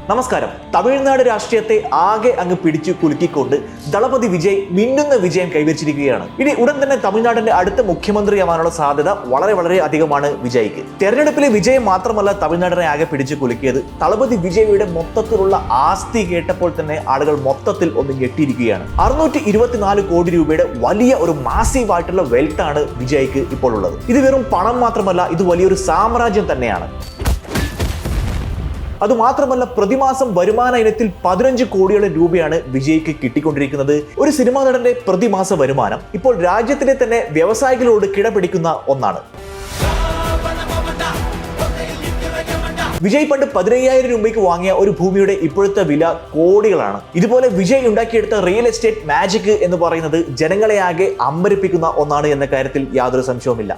നമസ്കാരം. തമിഴ്നാട് രാഷ്ട്രീയത്തെ ആകെ അങ്ങ് പിടിച്ചു കുലുക്കിക്കൊണ്ട് ദളപതി വിജയ് മിന്നുന്ന വിജയം കൈവരിച്ചിരിക്കുകയാണ്. ഇനി ഉടൻ തന്നെ തമിഴ്നാടിന്റെ അടുത്ത മുഖ്യമന്ത്രിയാവാനുള്ള സാധ്യത വളരെ അധികമാണ് വിജയ്ക്ക്. തെരഞ്ഞെടുപ്പിലെ വിജയം മാത്രമല്ല തമിഴ്നാടിനെ ആകെ പിടിച്ചു കുലുക്കിയത്, ദളപതി വിജയുടെ മൊത്തത്തിലുള്ള ആസ്തി കേട്ടപ്പോൾ തന്നെ ആളുകൾ മൊത്തത്തിൽ ഒന്ന് ഞെട്ടിയിരിക്കുകയാണ്. 624 കോടി രൂപയുടെ വലിയ ഒരു മാസീവ് ആയിട്ടുള്ള വെൽത്ത് ആണ് വിജയ്ക്ക് ഇപ്പോൾ ഉള്ളത്. ഇത് വെറും പണം മാത്രമല്ല, ഇത് വലിയൊരു സാമ്രാജ്യം തന്നെയാണ്. അതുമാത്രമല്ല, പ്രതിമാസം വരുമാന ഇനത്തിൽ 15 കോടിയോളം രൂപയാണ് വിജയ്ക്ക് കിട്ടിക്കൊണ്ടിരിക്കുന്നത്. ഒരു സിനിമാ നടന്റെ പ്രതിമാസ വരുമാനം ഇപ്പോൾ രാജ്യത്തിലെ തന്നെ വ്യവസായികളോട് കിടപിടിക്കുന്ന ഒന്നാണ്. വിജയ് പണ്ട് 15,000 രൂപയ്ക്ക് വാങ്ങിയ ഒരു ഭൂമിയുടെ ഇപ്പോഴത്തെ വില കോടികളാണ്. ഇതുപോലെ വിജയ് ഉണ്ടാക്കിയെടുത്ത റിയൽ എസ്റ്റേറ്റ് മാജിക് എന്ന് പറയുന്നത് ജനങ്ങളെ ആകെ അമ്പരപ്പിക്കുന്ന ഒന്നാണ് എന്ന കാര്യത്തിൽ യാതൊരു സംശയവുമില്ല.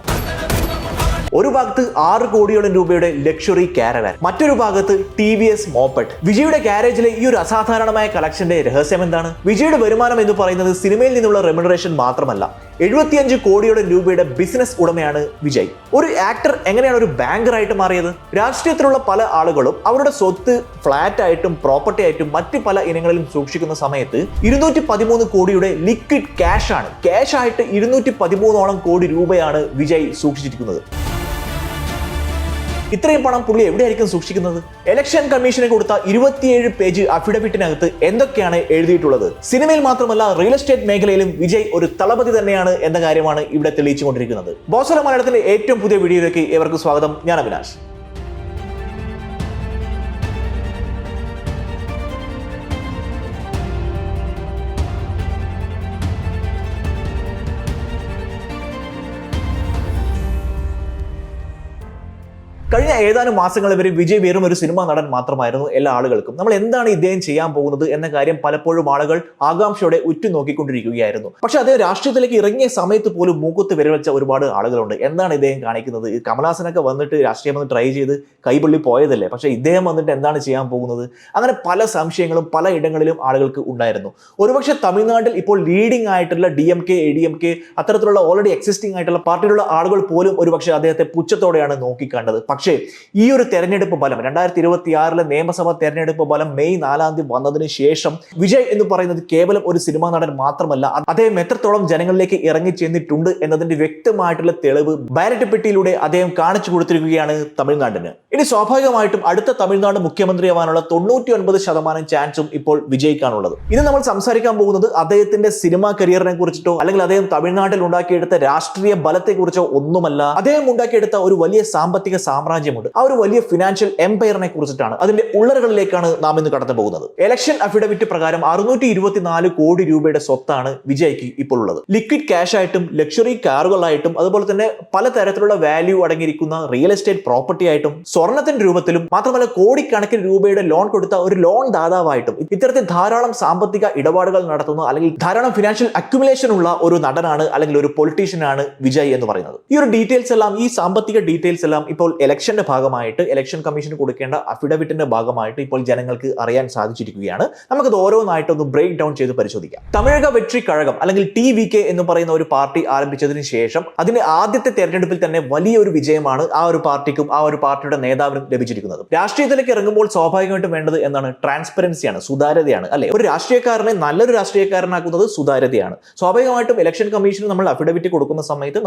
ഒരു ഭാഗത്ത് 6 കോടിയോളം രൂപയുടെ ലക്ഷറി കാരവാൻ, മറ്റൊരു ഭാഗത്ത് TVS മോപ്പഡ്. വിജയുടെ ഗാരേജിലെ ഈ ഒരു അസാധാരണമായ കളക്ഷന്റെ രഹസ്യം എന്താണ്? വിജയുടെ വരുമാനം എന്ന് പറയുന്നത് സിനിമയിൽ നിന്നുള്ള റെമ്യൂണറേഷൻ മാത്രമല്ല, 75 കോടിയോളം രൂപയുടെ ബിസിനസ് ഉടമയാണ് വിജയ്. ഒരു ആക്ടർ എങ്ങനെയാണ് ഒരു ബാങ്കറായിട്ട് മാറിയത്? രാഷ്ട്രീയത്തിലുള്ള പല ആളുകളും അവരുടെ സ്വത്ത് ഫ്ലാറ്റ് ആയിട്ടും പ്രോപ്പർട്ടി ആയിട്ടും മറ്റ് പല ഇനങ്ങളിലും സൂക്ഷിക്കുന്ന സമയത്ത് 213 കോടിയുടെ ലിക്വിഡ് ക്യാഷ് ആണ്. ക്യാഷ് ആയിട്ട് 213ഓളം കോടി രൂപയാണ് വിജയ് സൂക്ഷിച്ചിരിക്കുന്നത്. ഇത്രയും പണം പുള്ളി എവിടെയായിരിക്കും സൂക്ഷിക്കുന്നത്? ഇലക്ഷൻ കമ്മീഷന് കൊടുത്ത 27 പേജ് അഫിഡവിറ്റിനകത്ത് എന്തൊക്കെയാണ് എഴുതിയിട്ടുള്ളത്? സിനിമയിൽ മാത്രമല്ല, റിയൽ എസ്റ്റേറ്റ് മേഖലയിലും വിജയ് ഒരു തളപതി തന്നെയാണ് എന്ന കാര്യമാണ് ഇവിടെ തെളിയിച്ചുകൊണ്ടിരിക്കുന്നത്. ബോസല മലയാളത്തിന്റെ ഏറ്റവും പുതിയ വീഡിയോയിലേക്ക് ഏവർക്കും സ്വാഗതം. ഞാൻ അവിനാശ്. കഴിഞ്ഞ ഏതാനും മാസങ്ങൾ വരെ വിജയ് വെറും ഒരു സിനിമാ നടൻ മാത്രമായിരുന്നു എല്ലാ ആളുകൾക്കും. നമ്മൾ എന്താണ് ഇദ്ദേഹം ചെയ്യാൻ പോകുന്നത് എന്ന കാര്യം പലപ്പോഴും ആളുകൾ ആകാംക്ഷയോടെ ഉറ്റുനോക്കിക്കൊണ്ടിരിക്കുകയായിരുന്നു. പക്ഷെ അദ്ദേഹം രാഷ്ട്രീയത്തിലേക്ക് ഇറങ്ങിയ സമയത്ത് പോലും മൂക്കുത്ത് വിരവെച്ച ഒരുപാട് ആളുകളുണ്ട്. എന്താണ് ഇദ്ദേഹം കാണിക്കുന്നത്? കമലഹാസനൊക്കെ വന്നിട്ട് രാഷ്ട്രീയം വന്ന് ട്രൈ ചെയ്ത് കൈപൊള്ളി പോയതല്ലേ, പക്ഷെ ഇദ്ദേഹം വന്നിട്ട് എന്താണ് ചെയ്യാൻ പോകുന്നത്? അങ്ങനെ പല സംശയങ്ങളും പല ഇടങ്ങളിലും ആളുകൾക്ക് ഉണ്ടായിരുന്നു. ഒരുപക്ഷെ തമിഴ്നാട്ടിൽ ഇപ്പോൾ ലീഡിംഗ് ആയിട്ടുള്ള DMK, ADMK അത്തരത്തിലുള്ള ഓൾറെഡി എക്സിസ്റ്റിംഗ് ആയിട്ടുള്ള പാർട്ടിയിലുള്ള ആളുകൾ പോലും ഒരുപക്ഷെ അദ്ദേഹത്തെ പുച്ഛത്തോടെയാണ് നോക്കിക്കണ്ടത്. പക്ഷേ ഈ ഒരു തെരഞ്ഞെടുപ്പ് ഫലം, 2026 നിയമസഭാ തെരഞ്ഞെടുപ്പ് ഫലം മെയ് 4 വന്നതിന് ശേഷം വിജയ് എന്ന് പറയുന്നത് കേവലം ഒരു സിനിമാ നടൻ മാത്രമല്ല, അദ്ദേഹം എത്രത്തോളം ജനങ്ങളിലേക്ക് ഇറങ്ങി ചെന്നിട്ടുണ്ട് എന്നതിന്റെ വ്യക്തമായിട്ടുള്ള തെളിവ് ബാലറ്റ് പെട്ടിയിലൂടെ അദ്ദേഹം കാണിച്ചു കൊടുത്തിരിക്കുകയാണ് തമിഴ്നാടിന്. ഇനി സ്വാഭാവികമായിട്ടും അടുത്ത തമിഴ്നാട് മുഖ്യമന്ത്രിയാവാനുള്ള 99% ചാൻസും ഇപ്പോൾ വിജയ്ക്കാണുള്ളത്. ഇന്ന് നമ്മൾ സംസാരിക്കാൻ പോകുന്നത് അദ്ദേഹത്തിന്റെ സിനിമാ കരിയറിനെ കുറിച്ചിട്ടോ അല്ലെങ്കിൽ അദ്ദേഹം തമിഴ്നാട്ടിൽ ഉണ്ടാക്കിയെടുത്ത രാഷ്ട്രീയ ബലത്തെ കുറിച്ചോ ഒന്നുമല്ല. അദ്ദേഹം ഉണ്ടാക്കിയെടുത്ത ഒരു വലിയ സാമ്പത്തിക സാമ്രാജ്യമുണ്ട്. ആ ഒരു വലിയ ഫിനാൻഷ്യൽ എംപയറിനെ കുറിച്ചിട്ടാണ്, അതിന്റെ ഉള്ളറുകളിലേക്കാണ് നാം ഇന്ന് കടന്നു പോകുന്നത്. ഇലക്ഷൻ അഫിഡവിറ്റ് പ്രകാരം 624 കോടി രൂപയുടെ സ്വത്താണ് വിജയ്ക്ക് ഇപ്പോൾ ഉള്ളത്. ലിക്വിഡ് ക്യാഷ് ആയിട്ടും ലക്ഷറി കാറുകളായിട്ടും അതുപോലെ തന്നെ പലതരത്തിലുള്ള വാല്യൂ അടങ്ങിയിരിക്കുന്ന റിയൽ എസ്റ്റേറ്റ് പ്രോപ്പർട്ടി ആയിട്ടും സ്വർണത്തിന്റെ രൂപത്തിലും മാത്രമല്ല കോടിക്കണക്കിന് രൂപയുടെ ലോൺ കൊടുത്ത ഒരു ലോൺ ദാതാവായിട്ടും ഇത്തരത്തിൽ ധാരാളം സാമ്പത്തിക ഇടപാടുകൾ നടത്തുന്ന അല്ലെങ്കിൽ ധാരാളം ഫിനാൻഷ്യൽ അക്യുമുലേഷൻ ഉള്ള ഒരു നടനാണ് അല്ലെങ്കിൽ ഒരു പൊളിറ്റീഷ്യനാണ് വിജയ് എന്ന് പറയുന്നത്. ഈ ഒരു ഡീറ്റെയിൽസ് എല്ലാം, ഈ സാമ്പത്തിക ഡീറ്റെയിൽസ് എല്ലാം ഇപ്പോൾ ഇലക്ഷന്റെ ഭാഗമായിട്ട് ഇലക്ഷൻ കമ്മീഷന് കൊടുക്കേണ്ട അഫിഡവിറ്റിന്റെ ഭാഗമായിട്ട് ഇപ്പോൾ ജനങ്ങൾക്ക് അറിയാൻ സാധിച്ചിരിക്കുകയാണ്. നമുക്കത് ഓരോന്നായിട്ടൊന്ന് ബ്രേക്ക് ഡൗൺ ചെയ്ത് പരിശോധിക്കാം. തമിഴക വെട്രി കഴകം അല്ലെങ്കിൽ TVK എന്ന് പറയുന്ന ഒരു പാർട്ടി ആരംഭിച്ചതിന് ശേഷം അതിന്റെ ആദ്യത്തെ തെരഞ്ഞെടുപ്പിൽ തന്നെ വലിയൊരു വിജയമാണ് ആ ഒരു പാർട്ടിക്കും ആ ഒരു പാർട്ടിയുടെ നേതാവിനും ലഭിച്ചിരിക്കുന്നത്. രാഷ്ട്രീയത്തിലേക്ക് ഇറങ്ങുമ്പോൾ സ്വാഭാവികമായിട്ടും വേണ്ടത് എന്താണ്? ട്രാൻസ്പെറൻസിയാണ്, സുതാര്യതയാണ്, അല്ലെ? ഒരു രാഷ്ട്രീയക്കാരനെ നല്ലൊരു രാഷ്ട്രീയക്കാരനാക്കുന്നത് സുതാര്യതയാണ്. സ്വാഭാവികമായിട്ടും ഇലക്ഷൻ കമ്മീഷന് നമ്മൾ അഫിഡവിറ്റ് കൊടുക്കുന്ന സമയത്ത്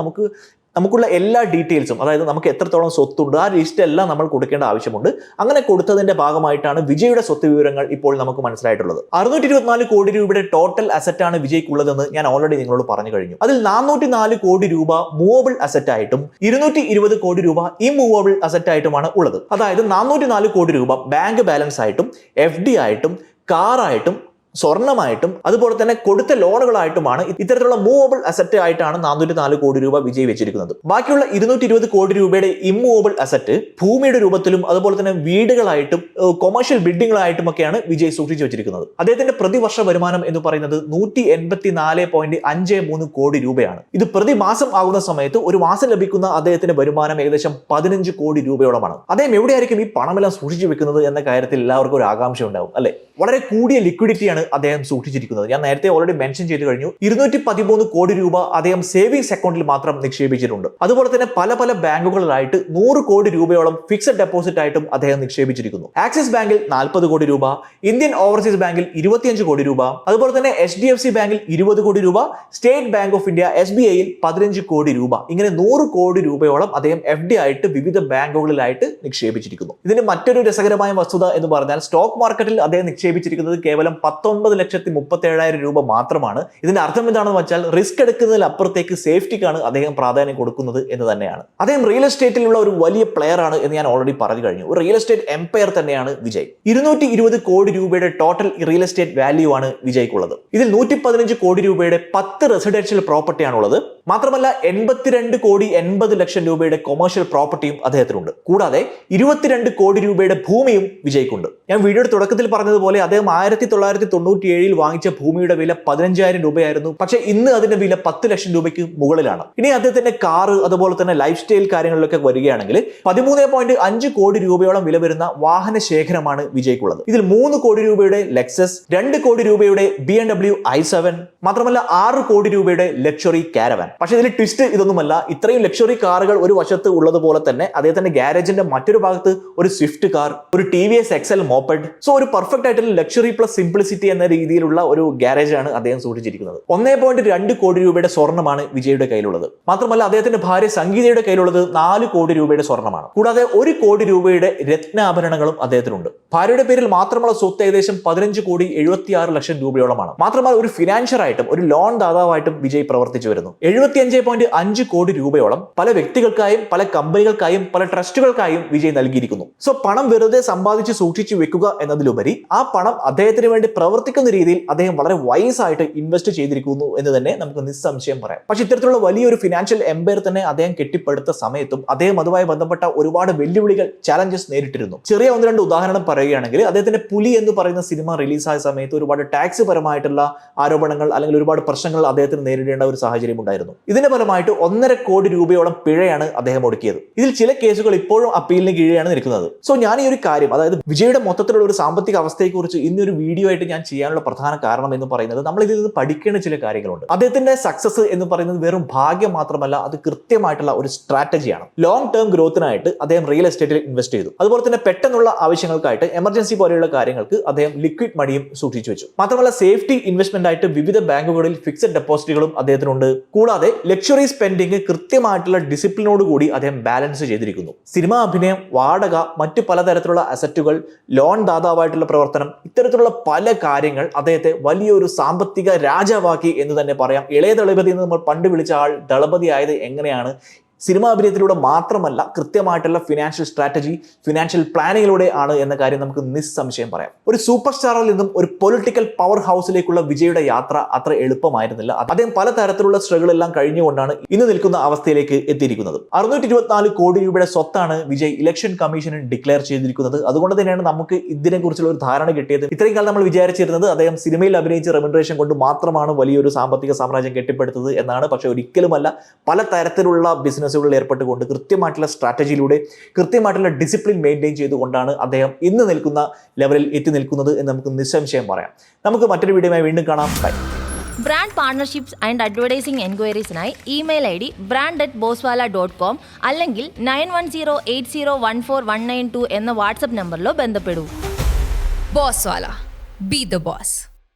നമുക്കുള്ള എല്ലാ ഡീറ്റെയിൽസും, അതായത് നമുക്ക് എത്രത്തോളം സ്വത്തുണ്ട് ആ ലിസ്റ്റ് എല്ലാം നമ്മൾ കൊടുക്കേണ്ട ആവശ്യമുണ്ട്. അങ്ങനെ കൊടുത്തതിന്റെ ഭാഗമായിട്ടാണ് വിജയുടെ സ്വത്ത് വിവരങ്ങൾ ഇപ്പോൾ നമുക്ക് മനസ്സിലായിട്ടുള്ളത്. 624 കോടി രൂപയുടെ ടോട്ടൽ അസറ്റാണ് വിജയ്ക്കുള്ളതെന്ന് ഞാൻ ഓൾറെഡി നിങ്ങളോട് പറഞ്ഞു കഴിഞ്ഞു. അതിൽ 404 കോടി രൂപ മൂവബിൾ അസറ്റ് ആയിട്ടും 220 കോടി രൂപ ഇമ്മൂവബിൾ അസറ്റ് ആയിട്ടുമാണ് ഉള്ളത്. അതായത് 404 കോടി രൂപ ബാങ്ക് ബാലൻസ് ആയിട്ടും FD ആയിട്ടും കാറായിട്ടും സ്വർണമായിട്ടും അതുപോലെ തന്നെ കൊടുത്ത ലോണുകളായിട്ടുമാണ് ഇത്തരത്തിലുള്ള മൂവബിൾ അസറ്റ് ആയിട്ടാണ് 404 കോടി രൂപ വിജയ് വെച്ചിരിക്കുന്നത്. ബാക്കിയുള്ള 220 കോടി രൂപയുടെ ഇമ്മൂവബിൾ അസറ്റ് ഭൂമിയുടെ രൂപത്തിലും അതുപോലെ തന്നെ വീടുകളായിട്ടും കൊമേഴ്ഷ്യൽ ബിൽഡിങ്ങുകളായിട്ടും ഒക്കെയാണ് വിജയ് സൂക്ഷിച്ചു വെച്ചിരിക്കുന്നത്. അദ്ദേഹത്തിന്റെ പ്രതിവർഷ വരുമാനം എന്ന് പറയുന്നത് 184.53 കോടി രൂപയാണ്. ഇത് പ്രതിമാസം ആകുന്ന സമയത്ത് ഒരു മാസം ലഭിക്കുന്ന അദ്ദേഹത്തിന്റെ വരുമാനം ഏകദേശം 15 കോടി രൂപയോളമാണ്. അദ്ദേഹം എവിടെയായിരിക്കും ഈ പണമെല്ലാം സൂക്ഷിച്ചു വെക്കുന്നത് എന്ന കാര്യത്തിൽ എല്ലാവർക്കും ഒരു ആകാംക്ഷ ഉണ്ടാവും, അല്ലെ? വളരെ കൂടിയ ലിക്വിഡിറ്റിയാണ് അദ്ദേഹം സൂക്ഷിച്ചിരിക്കുന്നത്. ഞാൻ നേരത്തെ ഓൾറെഡി മെൻഷൻ ചെയ്തു കഴിഞ്ഞു, 213 കോടി രൂപ അദ്ദേഹം സേവിങ്സ് അക്കൗണ്ടിൽ മാത്രം നിക്ഷേപിച്ചിട്ടുണ്ട്. അതുപോലെ തന്നെ പല പല ബാങ്കുകളിലായിട്ട് 100 കോടി രൂപയോളം ഫിക്സഡ് ഡെപ്പോസിറ്റ് ആയിട്ടും അദ്ദേഹം നിക്ഷേപിച്ചിരിക്കുന്നു. ആക്സിസ് ബാങ്കിൽ 40 കോടി രൂപ, ഇന്ത്യൻ ഓവർസീസ് ബാങ്കിൽ 25 കോടി രൂപ, അതുപോലെ തന്നെ HDFC ബാങ്കിൽ 20 കോടി രൂപ, സ്റ്റേറ്റ് ബാങ്ക് ഓഫ് ഇന്ത്യ SBIയിൽ 15 കോടി രൂപ, ഇങ്ങനെ 100 കോടി രൂപയോളം അദ്ദേഹം FD ആയിട്ട് വിവിധ ബാങ്കുകളിലായിട്ട് നിക്ഷേപിച്ചിരിക്കുന്നു. ഇതിന് മറ്റൊരു രസകരമായ വസ്തുത എന്ന് പറഞ്ഞാൽ സ്റ്റോക്ക് മാർക്കറ്റിൽ അദ്ദേഹം നിക്ഷേപിച്ചിരിക്കുന്നത് കേവലം 19,37,000 രൂപ മാത്രമാണ്. ഇതിന്റെ അർത്ഥം എന്താണെന്ന് വെച്ചാൽ റിസ്ക് എടുക്കുന്നതിൽ അപ്പുറത്തേക്ക് സേഫ്റ്റിക്കാണ് അദ്ദേഹം പ്രാധാന്യം കൊടുക്കുന്നത് എന്ന് തന്നെയാണ്. അദ്ദേഹം റിയൽ എസ്റ്റേറ്റിലുള്ള ഒരു വലിയ പ്ലെയർ ആണ് എന്ന് ഞാൻ ഓൾറെഡി പറഞ്ഞു കഴിഞ്ഞു. ഒരു റിയൽ എസ്റ്റേറ്റ് എംപയർ തന്നെയാണ് വിജയ്. 220 കോടി രൂപയുടെ ടോട്ടൽ റിയൽ എസ്റ്റേറ്റ് വാല്യൂ ആണ് വിജയ്ക്കുള്ളത്. ഇതിൽ 115 കോടി രൂപയുടെ 10 റെസിഡൻഷ്യൽ പ്രോപ്പർട്ടിയാണ് ഉള്ളത്. മാത്രമല്ല 82 കോടി 80 ലക്ഷം രൂപയുടെ കൊമേഴ്ഷ്യൽ പ്രോപ്പർട്ടിയും അദ്ദേഹത്തിനുണ്ട്. കൂടാതെ 22 കോടി രൂപയുടെ ഭൂമിയും വിജയ്ക്കുണ്ട്. ഞാൻ വീഡിയോയുടെ തുടക്കത്തിൽ പറഞ്ഞതുപോലെ അദ്ദേഹം 1997 വാങ്ങിച്ച ഭൂമിയുടെ വില 15,000 രൂപയായിരുന്നു. പക്ഷേ ഇന്ന് അതിന്റെ വില 10 ലക്ഷം രൂപയ്ക്ക് മുകളിലാണ്. ഇനി അദ്ദേഹത്തിന്റെ കാറ് അതുപോലെ തന്നെ ലൈഫ് സ്റ്റൈൽ കാര്യങ്ങളിലൊക്കെ വരികയാണെങ്കിൽ 13.5 കോടി രൂപയോളം വില വരുന്ന വാഹന ശേഖരമാണ് വിജയ്ക്കുള്ളത്. ഇതിൽ 3 കോടി രൂപയുടെ ലെക്സസ്, 2 കോടി രൂപയുടെ BMW i7, മാത്രമല്ല 6 കോടി രൂപയുടെ ലക്ഷറി കാരവാൻ. പക്ഷേ ഇതിൽ ട്വിസ്റ്റ് ഇതൊന്നുമല്ല. ഇത്രയും ലക്ഷറി കാറുകൾ ഒരു വശത്ത് ഉള്ളതുപോലെ തന്നെ അദ്ദേഹത്തിന്റെ ഗാരേജിന്റെ മറ്റൊരു ഭാഗത്ത് ഒരു സ്വിഫ്റ്റ് കാർ, ഒരു TVS XL മോപ്പഡ്. സോ ഒരു പെർഫെക്റ്റ് ആയിട്ടുള്ള ലക്ഷറി പ്ലസ് സിംപ്ലിസിറ്റി എന്ന രീതിയിലുള്ള ഒരു ഗാരേജ് ആണ് അദ്ദേഹം സൂക്ഷിച്ചിരിക്കുന്നത്. 1.2 കോടി രൂപയുടെ സ്വർണ്ണമാണ് വിജയുടെ കയ്യിലുള്ളത്. മാത്രമല്ല അദ്ദേഹത്തിന്റെ ഭാര്യ സംഗീതയുടെ കയ്യിലുള്ളത് 4 കോടി രൂപയുടെ സ്വർണ്ണമാണ്. കൂടാതെ 1 കോടി രൂപയുടെ രത്നാഭരണങ്ങളും അദ്ദേഹത്തിനുണ്ട്. ഭാര്യയുടെ പേരിൽ മാത്രമുള്ള സ്വത്ത് ഏകദേശം 15 കോടി 76 ലക്ഷം രൂപയോളമാണ്. മാത്രമല്ല ഒരു ഫിനാൻഷ്യർ ആയിട്ടും ഒരു ലോൺ ദാതാവായിട്ടും വിജയ് പ്രവർത്തിച്ചു വരുന്നു. 75.5 കോടി രൂപയോളം പല വ്യക്തികൾക്കായും പല കമ്പനികൾക്കായും പല ട്രസ്റ്റുകൾക്കായും വിജയ് നൽകിയിരിക്കുന്നു. സോ പണം വെറുതെ സമ്പാദിച്ച് സൂക്ഷിച്ചു വെക്കുക എന്നതിലുപരി ആ പണം അദ്ദേഹത്തിന് വേണ്ടി പ്രവർത്തിക്കുന്ന രീതിയിൽ അദ്ദേഹം വളരെ വൈസ് ആയിട്ട് ഇൻവെസ്റ്റ് ചെയ്തിരിക്കുന്നു എന്ന് തന്നെ നമുക്ക് നിസ്സംശയം പറയാം. പക്ഷേ ഇത്തരത്തിലുള്ള വലിയൊരു ഫിനാൻഷ്യൽ എംപയർ തന്നെ അദ്ദേഹം കെട്ടിപ്പടുത്ത സമയത്തും അദ്ദേഹം അതുമായി ബന്ധപ്പെട്ട ഒരുപാട് വെല്ലുവിളികൾ, ചാലഞ്ചസ് നേരിട്ടിരുന്നു. ചെറിയ 1-2 ഉദാഹരണം പറയുകയാണെങ്കിൽ അദ്ദേഹത്തിന്റെ പുലി എന്ന് പറയുന്ന സിനിമ റിലീസായ സമയത്ത് ഒരുപാട് ടാക്സ് പരമായിട്ടുള്ള ആരോപണങ്ങൾ അല്ലെങ്കിൽ ഒരുപാട് പ്രശ്നങ്ങൾ അദ്ദേഹത്തിന് നേരിടേണ്ട ഒരു സാഹചര്യം ഉണ്ടായിരുന്നു. ഇതിന്റെ ഫലമായിട്ട് 1.5 കോടി രൂപയോളം പിഴയാണ് അദ്ദേഹം ഒടുക്കിയത്. ഇതിൽ ചില കേസുകൾ ഇപ്പോഴും അപ്പീലിന് കീഴെയാണ് നിൽക്കുന്നത്. സോ ഞാൻ ഈ ഒരു കാര്യം, അതായത് വിജയുടെ മൊത്തത്തിലുള്ള ഒരു സാമ്പത്തിക അവസ്ഥയെക്കുറിച്ച് ഇന്നൊരു വീഡിയോ ആയിട്ട് ഞാൻ ചെയ്യാനുള്ള പ്രധാന കാരണം എന്ന് പറയുന്നത് നമ്മൾ ഇതിൽ നിന്ന് പഠിക്കേണ്ട ചില കാര്യങ്ങളുണ്ട്. അദ്ദേഹത്തിന്റെ സക്സസ് എന്ന് പറയുന്നത് വെറും ഭാഗ്യം മാത്രമല്ല, അത് കൃത്യമായിട്ടുള്ള ഒരു സ്ട്രാറ്റജിയാണ്. ലോങ് ടേം ഗ്രോത്തിനായിട്ട് അദ്ദേഹം റിയൽ എസ്റ്റേറ്റിൽ ഇൻവെസ്റ്റ് ചെയ്തു. അതുപോലെ തന്നെ പെട്ടെന്നുള്ള ആവശ്യങ്ങൾക്കായിട്ട് എമർജൻസി പോലെയുള്ള കാര്യങ്ങൾക്ക് അദ്ദേഹം ലിക്വിഡ് മണിയും സൂക്ഷിച്ചു വെച്ചു. മാത്രമല്ല സേഫ്റ്റി ഇൻവെസ്റ്റ്മെന്റ് ആയിട്ട് വിവിധ ബാങ്കുകളിൽ ഫിക്സഡ് ഡെപ്പോസിറ്റുകളും അദ്ദേഹത്തിനുണ്ട്. കൂടാതെ ലക്ഷറി സ്പെൻഡിങ് കൃത്യമായിട്ടുള്ള ഡിസിപ്ലിനോട് കൂടി അദ്ദേഹം ബാലൻസ് ചെയ്തിരിക്കുന്നു. സിനിമാ അഭിനയം, വാടക, മറ്റു പലതരത്തിലുള്ള അസറ്റുകൾ, ലോൺ ദാതാവായിട്ടുള്ള പ്രവർത്തനം, ഇത്തരത്തിലുള്ള പല കാര്യങ്ങൾ അദ്ദേഹത്തെ വലിയൊരു സാമ്പത്തിക രാജാവാക്കി എന്ന് തന്നെ പറയാം. ഇളയ ദളപതി എന്ന് നമ്മൾ പണ്ട് വിളിച്ച ആൾ ദളപതി ആയത് എങ്ങനെയാണ്? സിനിമാ അഭിനയത്തിലൂടെ മാത്രമല്ല, കൃത്യമായിട്ടുള്ള ഫിനാൻഷ്യൽ സ്ട്രാറ്റജി, ഫിനാൻഷ്യൽ പ്ലാനിങ്ങിലൂടെ ആണ് എന്ന കാര്യം നമുക്ക് നിസ്സംശയം പറയാം. ഒരു സൂപ്പർ സ്റ്റാറിൽ നിന്നും ഒരു പൊളിറ്റിക്കൽ പവർ ഹൗസിലേക്കുള്ള വിജയുടെ യാത്ര അത്ര എളുപ്പമായിരുന്നില്ല. അദ്ദേഹം പല തരത്തിലുള്ള സ്ട്രഗിൾ എല്ലാം കഴിഞ്ഞുകൊണ്ടാണ് ഇന്ന് നിൽക്കുന്ന അവസ്ഥയിലേക്ക് എത്തിയിരിക്കുന്നത്. 624 കോടി രൂപയുടെ സ്വത്താണ് വിജയ് ഇലക്ഷൻ കമ്മീഷന് ഡിക്ലെയർ ചെയ്തിരിക്കുന്നത്. അതുകൊണ്ട് തന്നെയാണ് നമുക്ക് ഇതിനെക്കുറിച്ചുള്ള ഒരു ധാരണ കിട്ടിയത്. ഇത്രയും കാലം നമ്മൾ വിചാരിച്ചിരുന്നത് അദ്ദേഹം സിനിമയിൽ അഭിനയിച്ച റെമ്യൂണറേഷൻ കൊണ്ട് മാത്രമാണ് വലിയൊരു സാമ്പത്തിക സാമ്രാജ്യം കെട്ടിപ്പടുത്തത് എന്നാണ്. പക്ഷേ ഒരിക്കലുമല്ല. പല തരത്തിലുള്ള ബിസിനസ്സുകളിൽ ഏർപ്പെട്ടുകൊണ്ട് കൃത്യമായിട്ടുള്ള സ്ട്രാറ്റജിയിലൂടെ കൃത്യമായിട്ടുള്ള ഡിസിപ്ലിൻ മെയിൻറ്റെയിൻ ചെയ്തുകൊണ്ടാണ് അദ്ദേഹം ഇന്ന് നിൽക്കുന്ന ലെവലിൽ എത്തി നിൽക്കുന്നത് എന്ന് നമുക്ക് നിസ്സംശയം പറയാം. നമുക്ക് മറ്റൊരു വീഡിയോയുമായി വീണ്ടും കാണാം. Bye. Brand partnerships and advertising എൻക്വയറീസിനായി ഇമെയിൽ ID brand@boswala.com അല്ലെങ്കിൽ 9108014192 എന്ന വാട്സ്ആപ്പ് നമ്പറിലോ ബന്ധപ്പെടൂ. Boswala, be the boss.